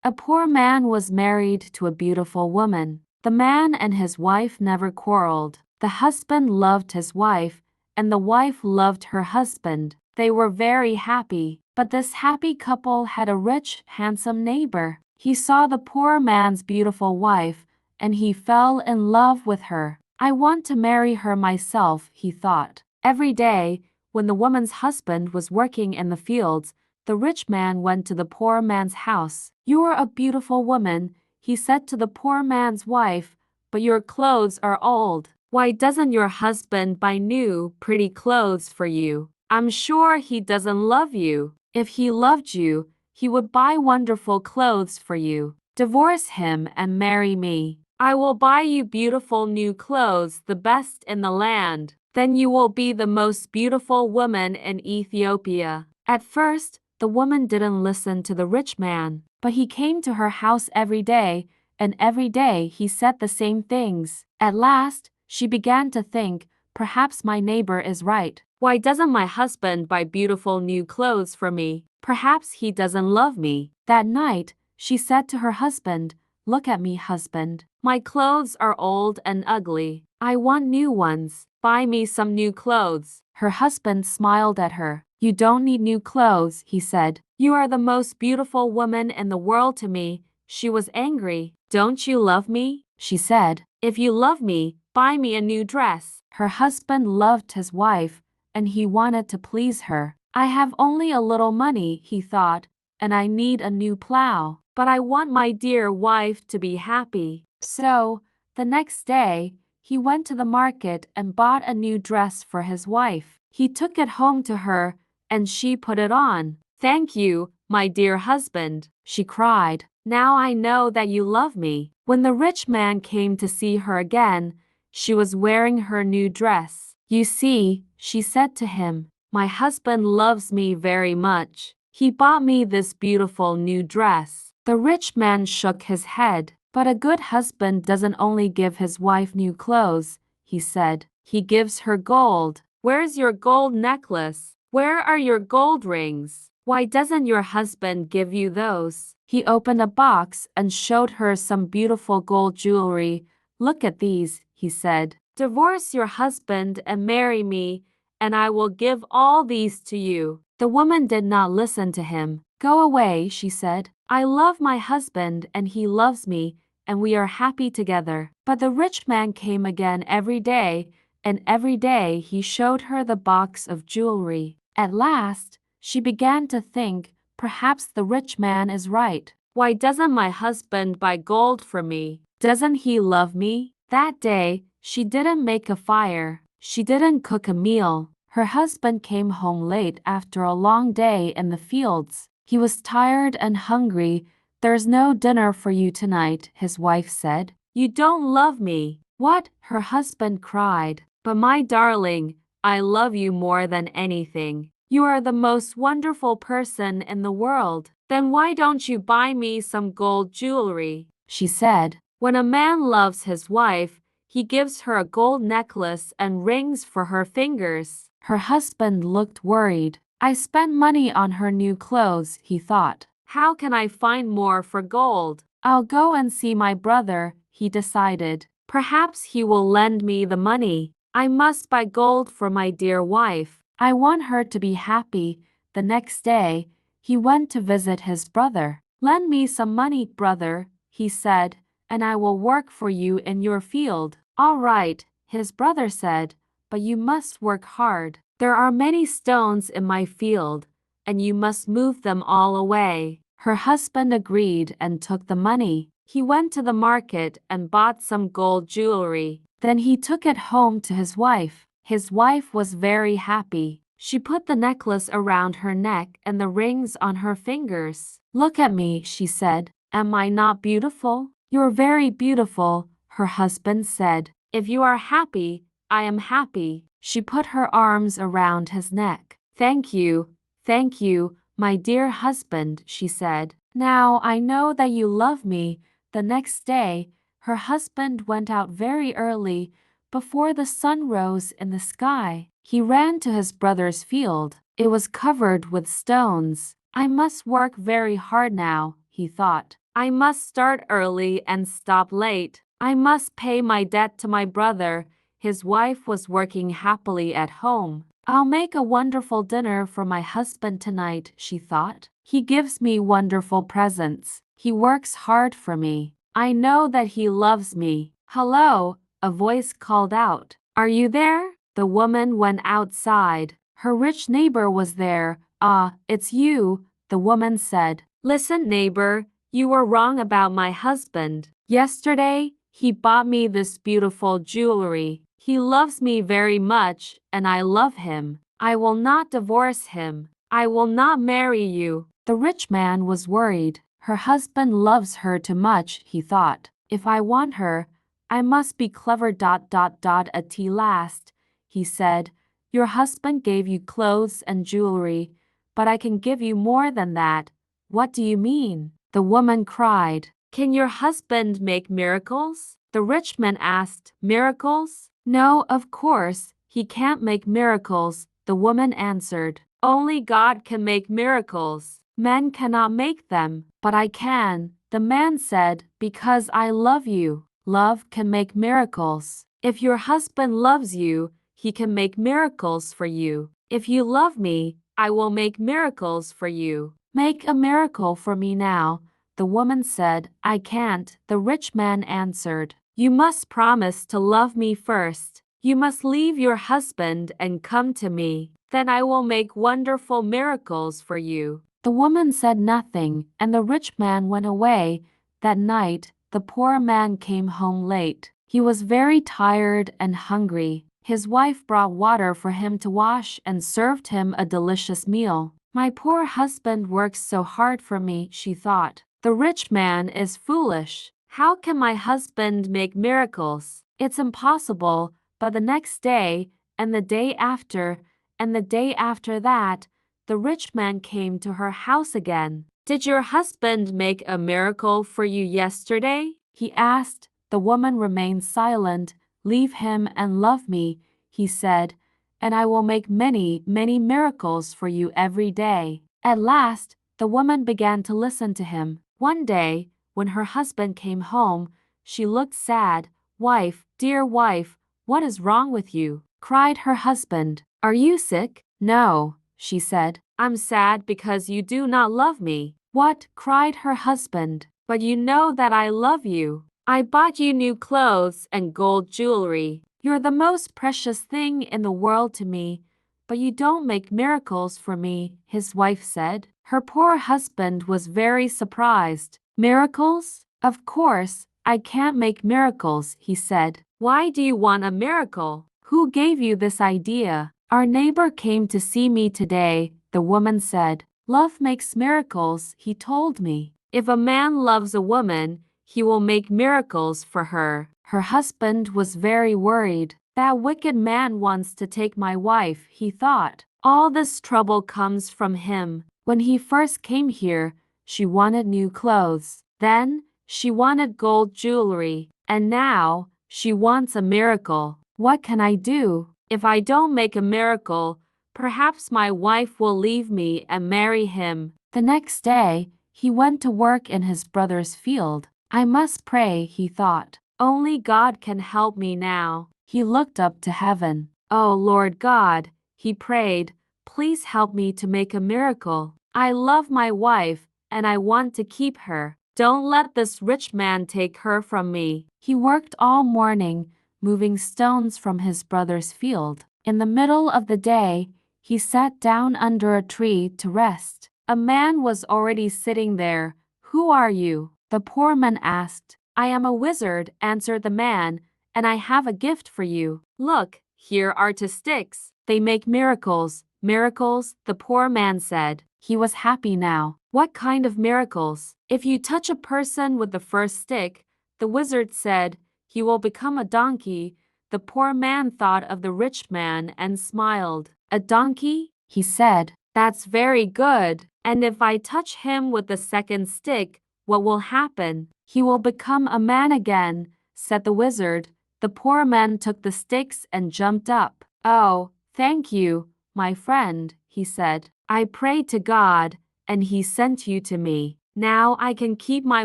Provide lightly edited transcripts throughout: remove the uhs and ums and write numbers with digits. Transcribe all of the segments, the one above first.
A poor man was married to a beautiful woman. The man and his wife never quarreled. The husband loved his wife, and the wife loved her husband. They were very happy. But this happy couple had a rich, handsome neighbor. He saw the poor man's beautiful wife, and he fell in love with her. I want to marry her myself, he thought. Every day, when the woman's husband was working in the fields, the rich man went to the poor man's house. "You are a beautiful woman," he said to the poor man's wife, "but your clothes are old. Why doesn't your husband buy new, pretty clothes for you? I'm sure he doesn't love you. If he loved you, he would buy wonderful clothes for you. Divorce him and marry me. I will buy you beautiful new clothes, the best in the land. Then you will be the most beautiful woman in Ethiopia." At first, the woman didn't listen to the rich man, but he came to her house every day, and every day he said the same things. At last, she began to think, perhaps my neighbor is right. Why doesn't my husband buy beautiful new clothes for me? Perhaps he doesn't love me. That night, she said to her husband, "Look at me, husband. My clothes are old and ugly. I want new ones. Buy me some new clothes." Her husband smiled at her. "You don't need new clothes," he said. "You are the most beautiful woman in the world to me." She was angry. "Don't you love me?" she said. "If you love me, buy me a new dress." Her husband loved his wife, and he wanted to please her. "I have only a little money," he thought, "and I need a new plow. But I want my dear wife to be happy." So, the next day, he went to the market and bought a new dress for his wife. He took it home to her, and she put it on. "Thank you, my dear husband," she cried. "Now I know that you love me." When the rich man came to see her again, she was wearing her new dress. "You see," she said to him, "my husband loves me very much. He bought me this beautiful new dress." The rich man shook his head. "But a good husband doesn't only give his wife new clothes," he said. "He gives her gold. Where's your gold necklace? Where are your gold rings? Why doesn't your husband give you those?" He opened a box and showed her some beautiful gold jewelry. "Look at these," he said. "Divorce your husband and marry me, and I will give all these to you." The woman did not listen to him. "Go away," she said. "I love my husband and he loves me, and we are happy together." But the rich man came again every day, and every day he showed her the box of jewelry. At last, she began to think, perhaps the rich man is right. Why doesn't my husband buy gold for me? Doesn't he love me? That day, she didn't make a fire. She didn't cook a meal. Her husband came home late after a long day in the fields. He was tired and hungry. "There's no dinner for you tonight," his wife said. "You don't love me." "What?" her husband cried. "But my darling, I love you more than anything. You are the most wonderful person in the world. Then why don't you buy me some gold jewelry?" she said. When a man loves his wife, he gives her a gold necklace and rings for her fingers. Her husband looked worried. "I spent money on her new clothes," he thought. "How can I find more for gold? I'll go and see my brother," he decided. "Perhaps he will lend me the money. I must buy gold for my dear wife. I want her to be happy." The next day, he went to visit his brother. "Lend me some money, brother," he said, "and I will work for you in your field." "All right," his brother said, "but you must work hard. There are many stones in my field, and you must move them all away." Her husband agreed and took the money. He went to the market and bought some gold jewelry. Then he took it home to his wife. His wife was very happy. She put the necklace around her neck and the rings on her fingers. "Look at me," she said. "Am I not beautiful?" "You're very beautiful," her husband said. "If you are happy, I am happy." She put her arms around his neck. Thank you, my dear husband," she said. "Now I know that you love me." The next day, her husband went out very early, before the sun rose in the sky. He ran to his brother's field. It was covered with stones. "I must work very hard now," he thought. I must start early and stop late. I must pay my debt to my brother. His wife was working happily at home. I'll make a wonderful dinner for my husband tonight, she thought. He gives me wonderful presents. He works hard for me. I know that he loves me. Hello, a voice called out. Are you there? The woman went outside. Her rich neighbor was there. Ah, it's you, the woman said. Listen, neighbor, you were wrong about my husband. Yesterday, he bought me this beautiful jewelry. He loves me very much, and I love him. I will not divorce him. I will not marry you. The rich man was worried. Her husband loves her too much, he thought. If I want her, I must be clever. At last, he said, your husband gave you clothes and jewelry, but I can give you more than that. What do you mean? The woman cried. Can your husband make miracles? The rich man asked. Miracles? No, of course, he can't make miracles, the woman answered. Only God can make miracles. Men cannot make them, but I can, the man said, because I love you. Love can make miracles. If your husband loves you, he can make miracles for you. If you love me, I will make miracles for you. Make a miracle for me now. The woman said, I can't. The rich man answered, you must promise to love me first. You must leave your husband and come to me. Then I will make wonderful miracles for you. The woman said nothing, and the rich man went away. That night, the poor man came home late. He was very tired and hungry. His wife brought water for him to wash and served him a delicious meal. My poor husband works so hard for me, she thought. The rich man is foolish. How can my husband make miracles? It's impossible. But the next day, and the day after, and the day after that, the rich man came to her house again. Did your husband make a miracle for you yesterday? He asked. The woman remained silent. Leave him and love me, he said, and I will make many, many miracles for you every day. At last, the woman began to listen to him. One day, when her husband came home, she looked sad. Wife, dear wife, what is wrong with you? Cried her husband. Are you sick? No, she said. I'm sad because you do not love me. What? Cried her husband. But you know that I love you. I bought you new clothes and gold jewelry. You're the most precious thing in the world to me, but you don't make miracles for me, his wife said. Her poor husband was very surprised. Miracles? Of course, I can't make miracles, he said. Why do you want a miracle? Who gave you this idea? Our neighbor came to see me today, the woman said. Love makes miracles, he told me. If a man loves a woman, he will make miracles for her. Her husband was very worried. That wicked man wants to take my wife, he thought. All this trouble comes from him. When he first came here, she wanted new clothes. Then, she wanted gold jewelry. And now, she wants a miracle. What can I do? If I don't make a miracle, perhaps my wife will leave me and marry him. The next day, he went to work in his brother's field. I must pray, he thought. Only God can help me now. He looked up to heaven. Oh, Lord God, he prayed, please help me to make a miracle. I love my wife, and I want to keep her. Don't let this rich man take her from me. He worked all morning, moving stones from his brother's field. In the middle of the day, he sat down under a tree to rest. A man was already sitting there. Who are you? The poor man asked. I am a wizard, answered the man, and I have a gift for you. Look, here are 2 sticks. They make miracles. Miracles, the poor man said. He was happy now. What kind of miracles? If you touch a person with the first stick, the wizard said, he will become a donkey. The poor man thought of the rich man and smiled. A donkey? He said. That's very good. And if I touch him with the second stick, what will happen? He will become a man again, said the wizard. The poor man took the sticks and jumped up. Oh, thank you, my friend, he said. I prayed to God, and he sent you to me. Now I can keep my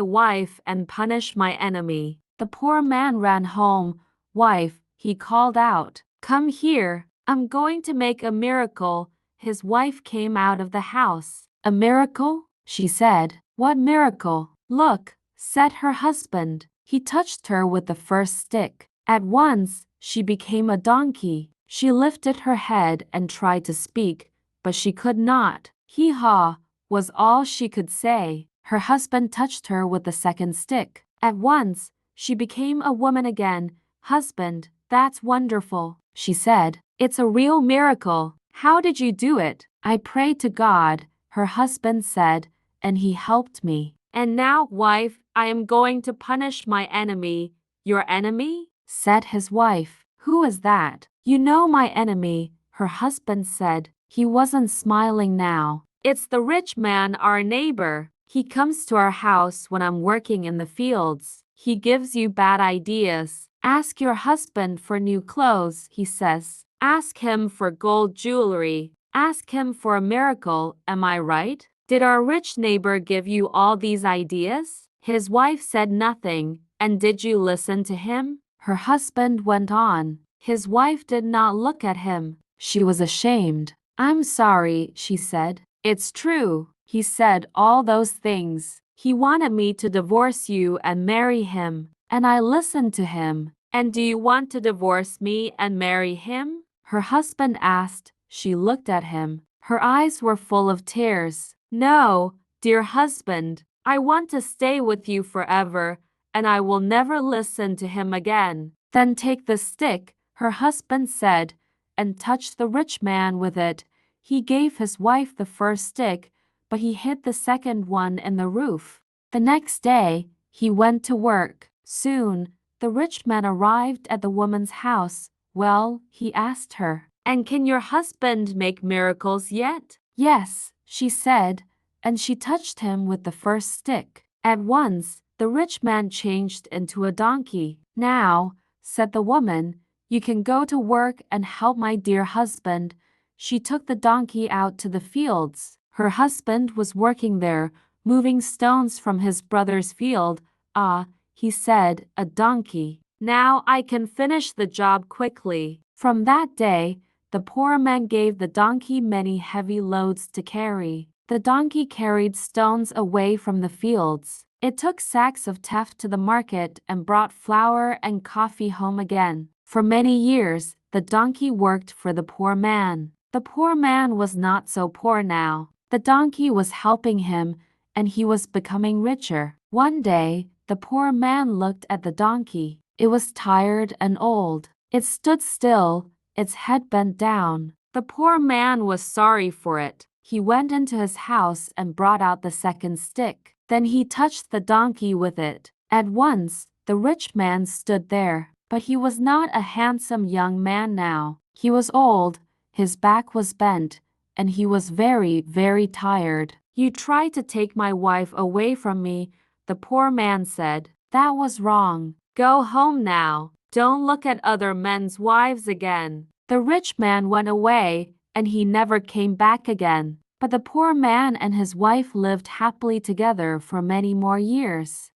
wife and punish my enemy." The poor man ran home. "Wife," he called out, "come here. I'm going to make a miracle." His wife came out of the house. "A miracle?" she said. "What miracle?" "Look," said her husband. He touched her with the first stick. At once, she became a donkey. She lifted her head and tried to speak, but she could not. "Hee-haw," was all she could say. Her husband touched her with the second stick. At once, she became a woman again. "Husband, that's wonderful," she said. "It's a real miracle. How did you do it?" "I prayed to God," her husband said, "and he helped me." "And now, wife, I am going to punish my enemy." "Your enemy?" said his wife. "Who is that?" "You know my enemy," her husband said. He wasn't smiling now. "It's the rich man, our neighbor. He comes to our house when I'm working in the fields. He gives you bad ideas. Ask your husband for new clothes, he says. Ask him for gold jewelry. Ask him for a miracle, am I right? Did our rich neighbor give you all these ideas?" His wife said nothing. "And did you listen to him?" her husband went on. His wife did not look at him. She was ashamed. "I'm sorry," she said. "It's true. He said all those things. He wanted me to divorce you and marry him, and I listened to him." "And do you want to divorce me and marry him?" her husband asked. She looked at him. Her eyes were full of tears. "No, dear husband, I want to stay with you forever, and I will never listen to him again." "Then take the stick," her husband said, and touched the rich man with it. He gave his wife the first stick, but he hid the second one in the roof. The next day, he went to work. Soon, the rich man arrived at the woman's house. "Well," he asked her, "and can your husband make miracles yet?" "Yes," she said, and she touched him with the first stick. At once, the rich man changed into a donkey. "Now," said the woman, "you can go to work and help my dear husband." She took the donkey out to the fields. Her husband was working there, moving stones from his brother's field. "Ah," he said, "a donkey. Now I can finish the job quickly." From that day, the poor man gave the donkey many heavy loads to carry. The donkey carried stones away from the fields. It took sacks of teff to the market and brought flour and coffee home again. For many years, the donkey worked for the poor man. The poor man was not so poor now. The donkey was helping him, and he was becoming richer. One day, the poor man looked at the donkey. It was tired and old. It stood still, its head bent down. The poor man was sorry for it. He went into his house and brought out the second stick. Then he touched the donkey with it. At once, the rich man stood there. But he was not a handsome young man now. He was old, his back was bent, and he was very, very tired. "You tried to take my wife away from me," the poor man said. "That was wrong. Go home now. Don't look at other men's wives again." The rich man went away, and he never came back again. But the poor man and his wife lived happily together for many more years.